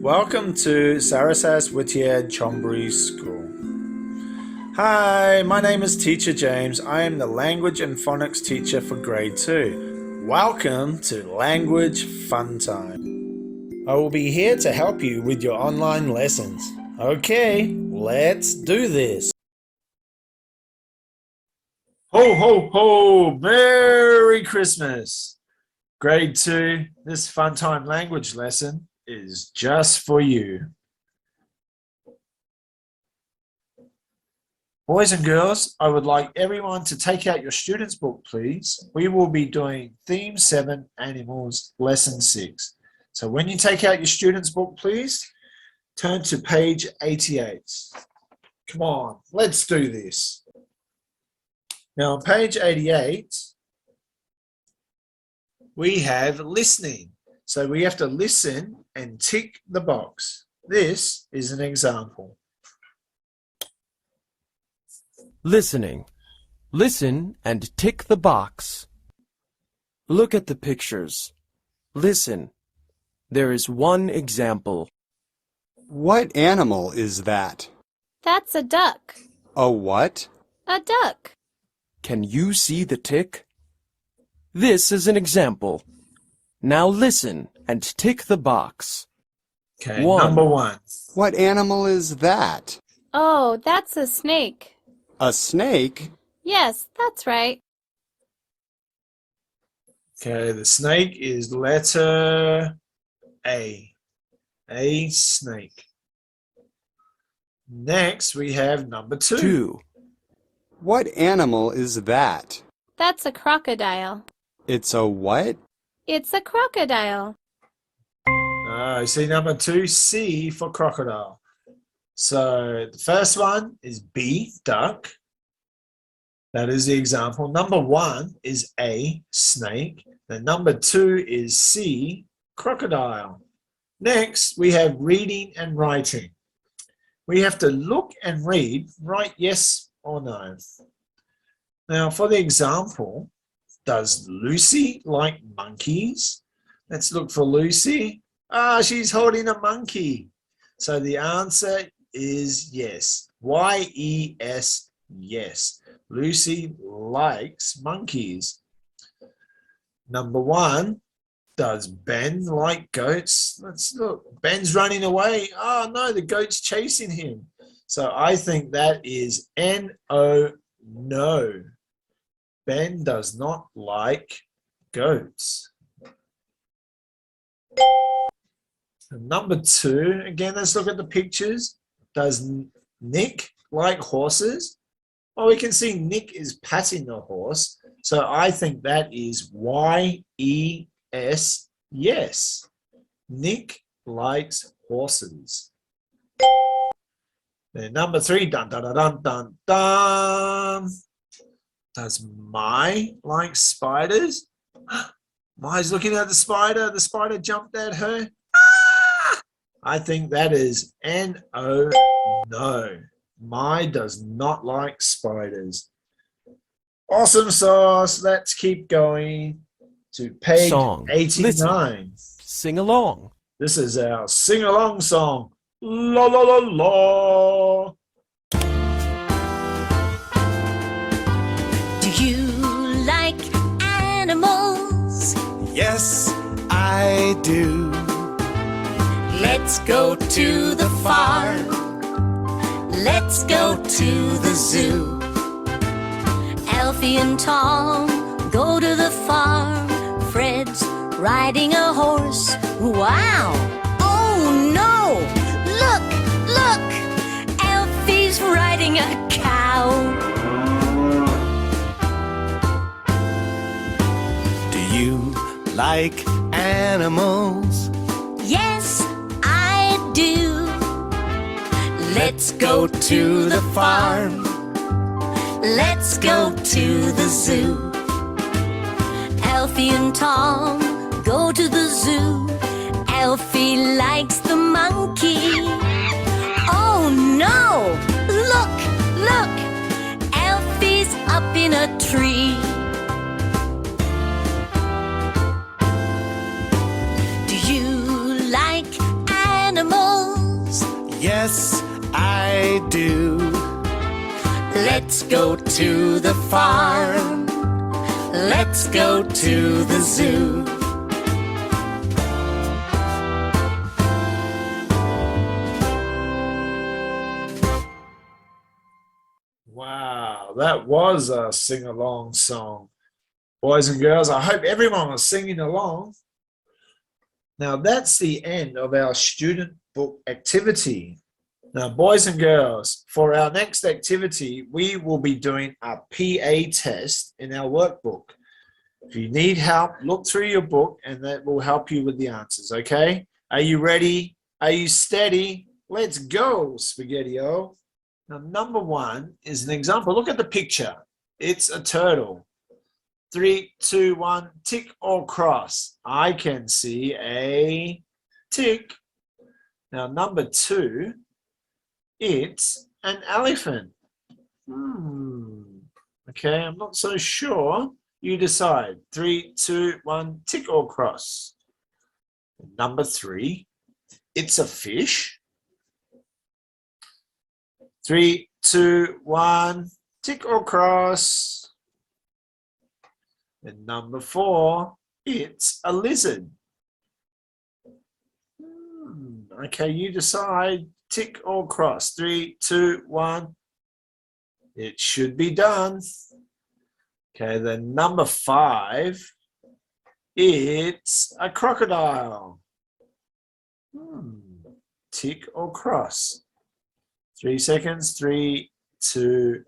Welcome to Sarasas Whittier Chombury School. Hi, my name is Teacher James. I am the Language and Phonics teacher for Grade 2. Welcome to Language Fun Time. I will be here to help you with your online lessons. Okay, let's do this. Ho, ho, ho! Merry Christmas! Grade 2, this Fun Time language lesson is just for you. Boys and girls, I would like everyone to take out your student's book, please. We will be doing Theme 7 Animals, Lesson 6. So when you take out your student's book, please, turn to page 88. Come on, let's do this. Now on page 88, we have listening. So we have to listen and tick the box. This is an example. Listening. Listen and tick the box. Look at the pictures. Listen. There is one example. What animal is that? That's a duck. A what? A duck. Can you see the tick? This is an example. Now listen and tick the box. Okay, 1. Number 1. What animal is that? Oh, that's a snake. A snake? Yes, that's right. Okay, the snake is letter A. A snake. Next, we have number 2. 2. What animal is that? That's a crocodile. It's a what? It's a crocodile. I see number 2, C for crocodile. So the first one is B, duck. That is the example. Number 1 is A, snake. Then number 2 is C, crocodile. Next, we have reading and writing. We have to look and read, write yes or no. Now for the example, does Lucy like monkeys? Let's look for Lucy. She's holding a monkey. So the answer is yes. Y-E-S, yes. Lucy likes monkeys. Number 1, does Ben like goats? Let's look. Ben's running away. Oh no, the goat's chasing him. So I think that is N-O, no. Ben does not like goats. And number 2, again, let's look at the pictures. Does Nick like horses? Well, we can see Nick is patting the horse. So I think that is Y-E-S, yes. Nick likes horses. Then number 3, dun dun dun dun dun dun. Does Mai like spiders? Mai's looking at the spider. The spider jumped at her. I think that is N-O, no. Mai does not like spiders. Awesome sauce. Let's keep going to page Song. 89. Listen. Sing along. This is our sing-along song. La la la la. Do you like animals? Yes, I do. Let's go to the farm. Let's go to the zoo. Alfie and Tom go to the farm. Fred's riding a horse. Wow! Oh no! Look! Look! Alfie's riding a cow. Do you like animals? Yes, I do. Let's go to the farm. Let's go to the zoo. Alfie and Tom go to the zoo. Alfie likes the monkey. Oh no! Look! Look! Alfie's up in a tree. Do you like animals? Yes, I do. Let's go to the farm. Let's go to the zoo. Wow, that was a sing-along song. Boys and girls, I hope everyone was singing along. Now, that's the end of our student book activity. Now, boys and girls, for our next activity, we will be doing a PA test in our workbook. If you need help, look through your book and that will help you with the answers, okay? Are you ready? Are you steady? Let's go, Spaghetti-O. Now, number one is an example. Look at the picture. It's a turtle. 3, 2, 1, tick or cross. I can see a tick. Now, number two, it's an elephant. Okay, I'm not so sure. You decide. 3, 2, 1, tick or cross. Number three, it's a fish. 3, 2, 1, tick or cross. And number four, it's a lizard. Okay, you decide, tick or cross. 3, 2, 1. It should be done. Okay, then number five, it's a crocodile. Tick or cross. 3 seconds. 3, 2,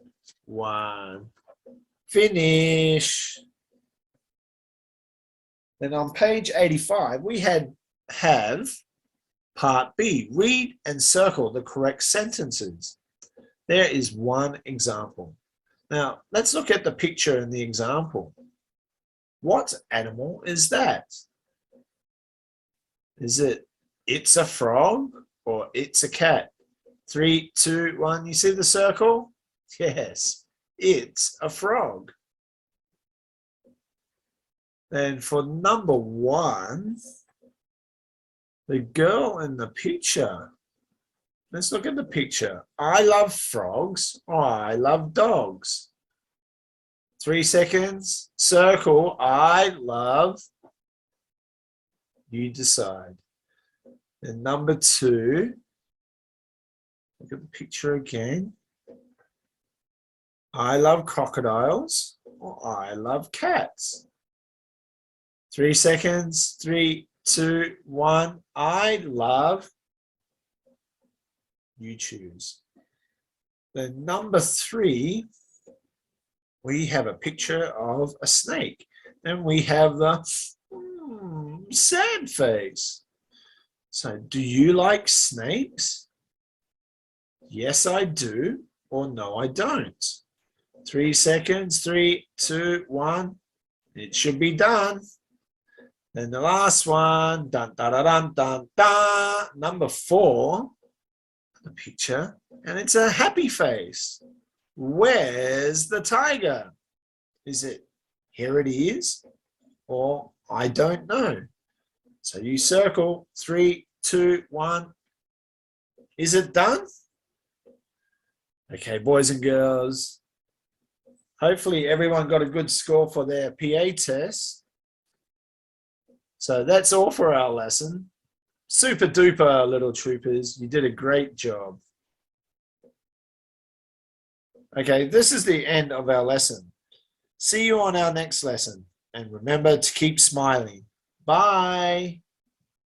1. Finish. Then on page 85, we have part B. Read and circle the correct sentences. There is one example. Now, let's look at the picture in the example. What animal is that? Is it, it's a frog or it's a cat? 3, 2, 1. You see the circle? Yes, it's a frog. Then for number one, the girl in the picture. Let's look at the picture. I love frogs. Or I love dogs. 3 seconds. Circle. I love. You decide. And number two. Look at the picture again. I love crocodiles. Or I love cats. 3 seconds. 3, 2, 1. I love. You choose. Then number three, we have a picture of a snake. Then we have the sad face. So, do you like snakes? Yes, I do. Or no, I don't. 3 seconds. 3, 2, 1. It should be done. Then the last one, dun, dun, dun, dun, dun, dun. Number four, the picture, and it's a happy face. Where's the tiger? Is it here it is, or I don't know? So you circle. 3, 2, 1. Is it done? Okay, boys and girls. Hopefully everyone got a good score for their PA test. So that's all for our lesson. Super duper, little troopers. You did a great job. Okay, this is the end of our lesson. See you on our next lesson. And remember to keep smiling. Bye.